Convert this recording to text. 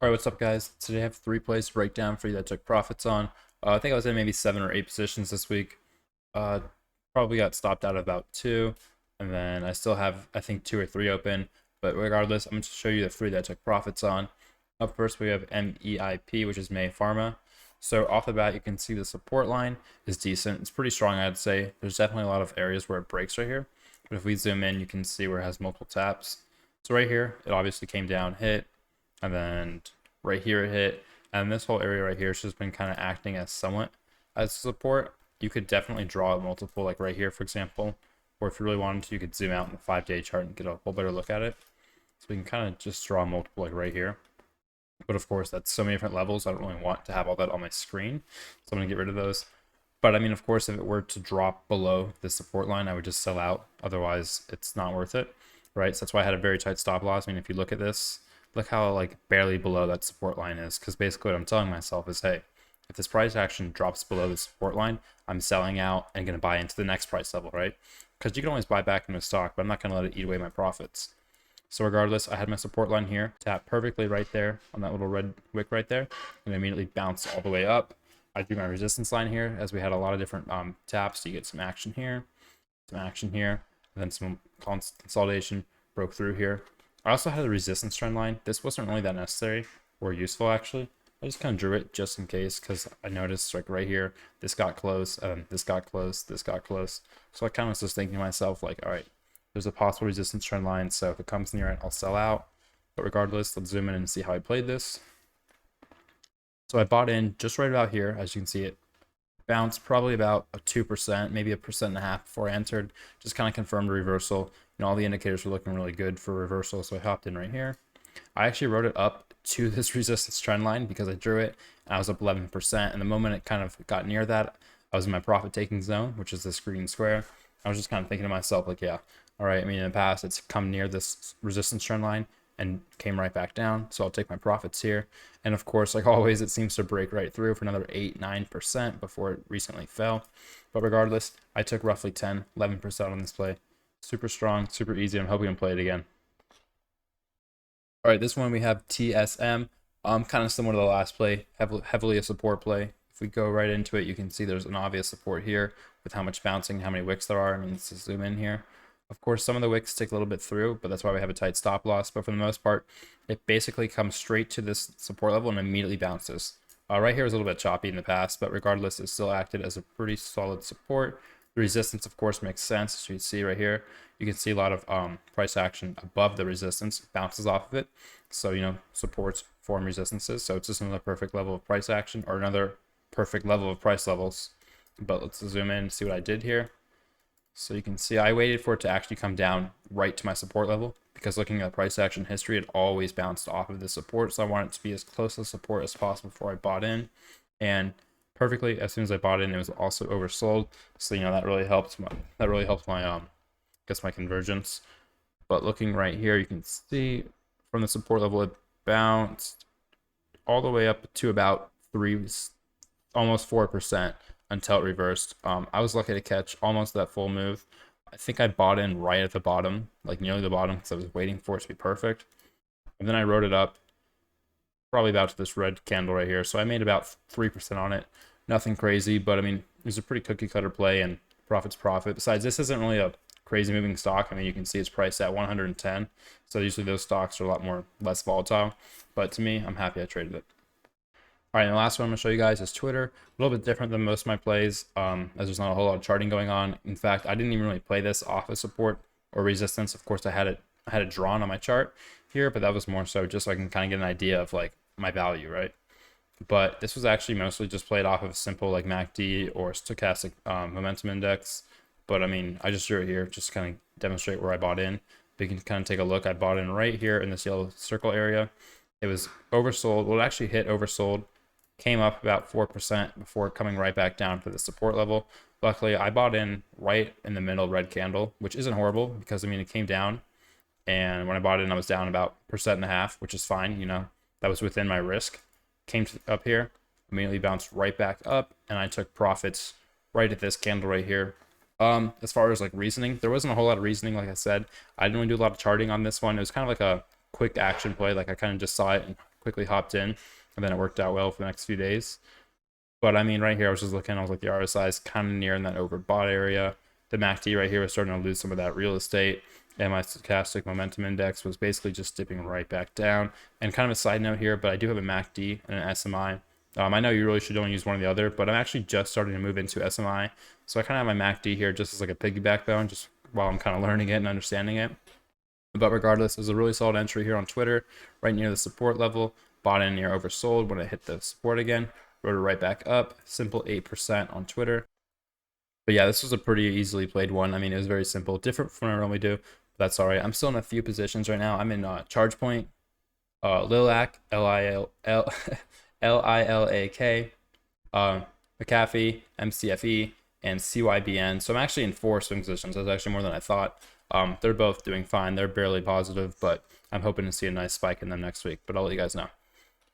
All right, what's up, guys? Today I have 3 plays to break down for you that I took profits on. I think I was in maybe 7 or 8 positions this week. Uh, Probably got stopped out of about 2, and then I still have, I think, 2 or 3 open. But regardless, I'm going to show you the 3 that I took profits on. Up first, we have MEIP, which is May Pharma. So off the bat, you can see the support line is decent. It's pretty strong, I'd say. There's definitely a lot of areas where it breaks right here. But if we zoom in, you can see where it has multiple taps. So right here, it obviously came down, hit, and then right here it hit, and this whole area right here has just been kind of acting as somewhat as support. You could definitely draw a multiple, like right here, for example, or if you really wanted to, you could zoom out in the 5-day chart and get a whole better look at it. So we can kind of just draw a multiple like right here. But of course, that's so many different levels, I don't really want to have all that on my screen, so I'm gonna get rid of those. But I mean, of course, if it were to drop below the support line, I would just sell out. Otherwise, it's not worth it, right? So that's why I had a very tight stop loss. I mean, if you look at this, look how like barely below that support line is. Because basically what I'm telling myself is, hey, if this price action drops below the support line, I'm selling out and going to buy into the next price level, right? Because you can always buy back into a stock, but I'm not going to let it eat away my profits. So regardless, I had my support line here, tap perfectly right there on that little red wick right there, and immediately bounce all the way up. I drew my resistance line here, as we had a lot of different taps. So you get some action here, and then some consolidation, broke through here. I also had a resistance trend line. This wasn't really that necessary or useful, actually. I just kind of drew it just in case, because I noticed like right here, this got close, this got close, this got close. So I kind of was just thinking to myself, like, all right, there's a possible resistance trend line, so if it comes near it, I'll sell out. But regardless, let's zoom in and see how I played this. So I bought in just right about here. As you can see, it bounced probably about a 2%, maybe a 1.5% before I entered. Just kind of confirmed a reversal. All the indicators were looking really good for reversal, so I hopped in right here. I actually wrote it up to this resistance trend line because I drew it, and I was up 11%. And the moment it kind of got near that, I was in my profit taking zone, which is this green square. I was just kind of thinking to myself, like, yeah, all right. I mean, in the past, it's come near this resistance trend line and came right back down. So I'll take my profits here. And of course, like always, it seems to break right through for another 8-9% before it recently fell. But regardless, I took roughly 10-11% on this play. Super strong, super easy. I'm hoping to play it again. All right, this one we have TSM. Kind of similar to the last play, heavily a support play. If we go right into it, you can see there's an obvious support here with how much bouncing, how many wicks there are. I mean, let's just zoom in here. Of course, some of the wicks take a little bit through, but that's why we have a tight stop loss. But for the most part, it basically comes straight to this support level and immediately bounces. Right here was a little bit choppy in the past, but regardless, it still acted as a pretty solid support. The resistance, of course, makes sense. As you can see right here, you can see a lot of price action above the resistance, bounces off of it. So, supports form resistances. So it's just another perfect level of price action, or another perfect level of price levels. But let's zoom in and see what I did here. So you can see I waited for it to actually come down right to my support level, because looking at the price action history, it always bounced off of the support. So I want it to be as close to support as possible before I bought in. And perfectly, as soon as I bought in, it was also oversold. So that really helped my my convergence. But looking right here, you can see from the support level, it bounced all the way up to about almost 4%. Until it reversed. I was lucky to catch almost that full move. I think I bought in right at the bottom, like nearly the bottom, because I was waiting for it to be perfect. And then I wrote it up probably about to this red candle right here. So I made about 3% on it. Nothing crazy, but I mean, it was a pretty cookie cutter play, and profit's profit. Besides, this isn't really a crazy moving stock. I mean, you can see it's priced at 110. So usually those stocks are a lot less volatile. But to me, I'm happy I traded it. All right, and the last one I'm going to show you guys is Twitter. A little bit different than most of my plays, as there's not a whole lot of charting going on. In fact, I didn't even really play this off of support or resistance. Of course, I had it drawn on my chart here, but that was more so just so I can kind of get an idea of like my value, right? But this was actually mostly just played off of a simple like MACD or stochastic momentum index. But I mean, I just drew it here just to kind of demonstrate where I bought in. But you can kind of take a look. I bought in right here in this yellow circle area. It was oversold. Well, it actually hit oversold. Came up about 4% before coming right back down to the support level. Luckily, I bought in right in the middle red candle, which isn't horrible because, I mean, it came down. And when I bought in, I was down about 1.5%, which is fine. That was within my risk. Came up here, immediately bounced right back up, and I took profits right at this candle right here. As far as like reasoning, there wasn't a whole lot of reasoning. Like I said, I didn't really do a lot of charting on this one. It was kind of like a quick action play. Like I kind of just saw it and quickly hopped in, and then it worked out well for the next few days. But I mean, right here, I was just looking, I was like, the RSI is kind of near in that overbought area. The MACD right here was starting to lose some of that real estate, and my stochastic momentum index was basically just dipping right back down. And kind of a side note here, but I do have a MACD and an SMI. I know you really should only use one or the other, but I'm actually just starting to move into SMI. So I kind of have my MACD here just as like a piggyback bone, just while I'm kind of learning it and understanding it. But regardless, it was a really solid entry here on Twitter, right near the support level. Bought in near oversold when it hit the support again. Rode it right back up. Simple 8% on Twitter. But yeah, this was a pretty easily played one. I mean, it was very simple, different from what I normally do. But that's all right. I'm still in a few positions right now. I'm in Charge Point, Lilac, Lilak, McAfee, MCFE, and CYBN. So I'm actually in 4 swing positions. That's actually more than I thought. They're both doing fine. They're barely positive, but I'm hoping to see a nice spike in them next week. But I'll let you guys know.